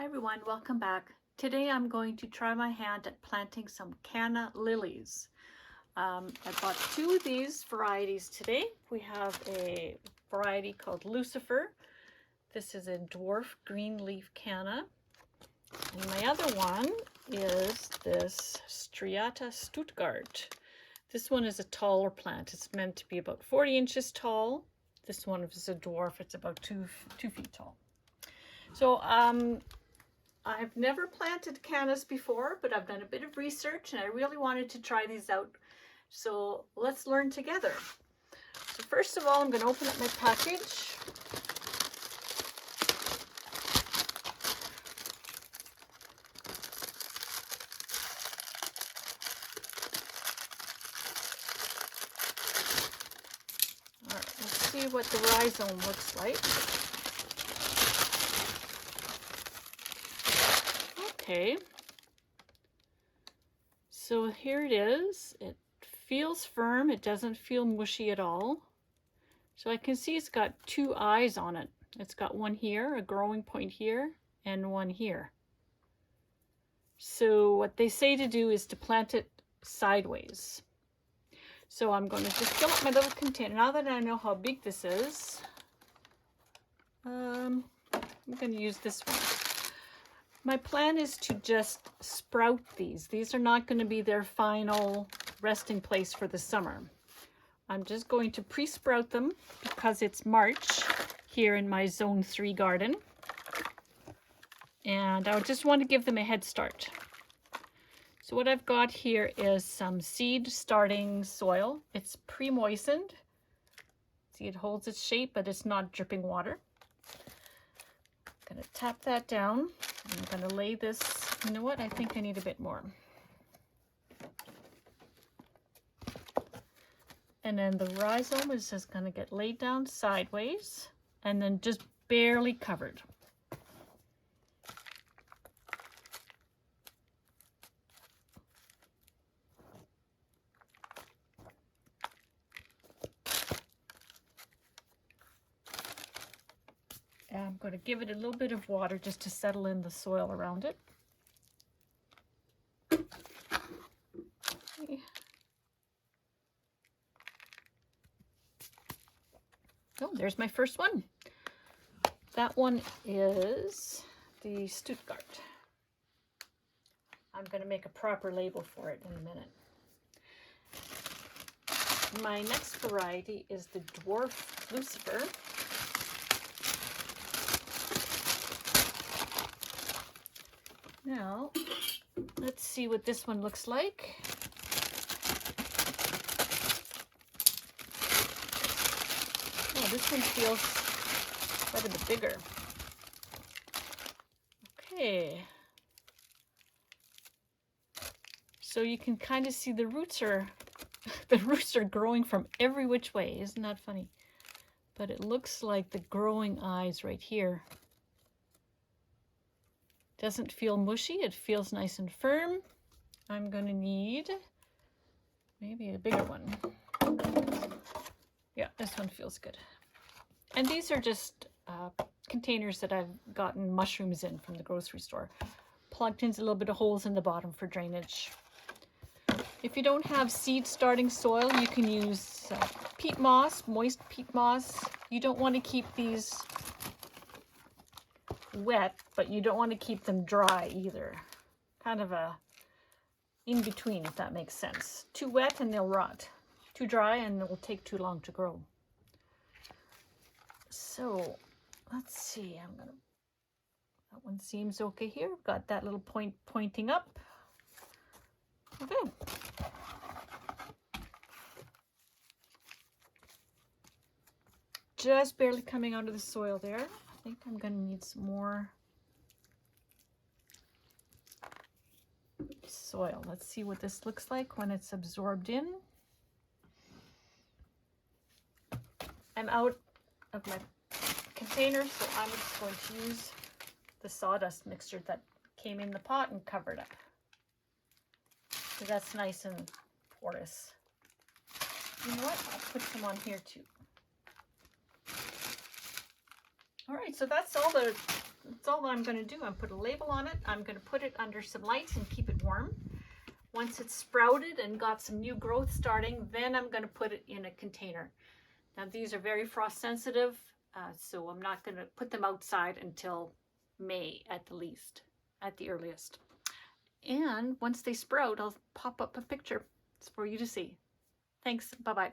everyone, welcome back. Today I'm going to try my hand at planting some canna lilies. I bought two of these varieties today. We have a variety called Lucifer. This is a dwarf green leaf canna. And my other one is this Striata Stuttgart. This one is a taller plant. It's meant to be about 40 inches tall. This one is a dwarf. It's about two feet tall. So I've never planted cannas before, but I've done a bit of research and I really wanted to try these out. So let's learn together. So first of all, I'm going to open up my package. All right, let's see what the rhizome looks like. Okay, so here it is. It feels firm. It doesn't feel mushy at all. So I can see it's got two eyes on it. It's got one here, a growing point here, and one here. So what they say to do is to plant it sideways. So I'm going to just fill up my little container. Now that I know how big this is, I'm going to use this one. My plan is to just sprout these. These are not going to be their final resting place for the summer. I'm just going to pre-sprout them because it's March here in my Zone 3 garden. And I just want to give them a head start. So what I've got here is some seed starting soil. It's pre-moistened. See, it holds its shape, but it's not dripping water. I'm going to tap that down. I'm going to lay this, you know what, I think I need a bit more. And then the rhizome is just going to get laid down sideways and then just barely covered. And I'm going to give it a little bit of water just to settle in the soil around it. Okay. Oh, there's my first one. That one is the Stuttgart. I'm going to make a proper label for it in a minute. My next variety is the dwarf Lucifer. Now, let's see what this one looks like. Oh, this one feels quite a bit bigger. Okay. So you can kind of see the roots are growing from every which way. Isn't that funny? But it looks like the growing eyes right here. Doesn't feel mushy, it feels nice and firm. I'm going to need maybe a bigger one. Yeah, this one feels good. And these are just containers that I've gotten mushrooms in from the grocery store. Plugged in a little bit of holes in the bottom for drainage. If you don't have seed starting soil, you can use peat moss, moist peat moss. You don't want to keep these wet, but you don't want to keep them dry either. Kind of a in between, if that makes sense. Too wet and they'll rot. Too dry and it will take too long to grow. So let's see. That one seems okay here. Got that little point pointing up. Okay. Just barely coming out of the soil there. I think I'm going to need some more soil. Let's see what this looks like when it's absorbed in. I'm out of my container, so I'm just going to use the sawdust mixture that came in the pot and cover it up. So that's nice and porous. You know what? I'll put some on here too. All right, so that's all the that's all that I'm going to do. I'm put a label on it. I'm going to put it under some lights and keep it warm. Once it's sprouted and got some new growth starting, then I'm going to put it in a container. Now these are very frost sensitive, so I'm not going to put them outside until May at the least, at the earliest. And once they sprout, I'll pop up a picture for you to see. Thanks. Bye-bye.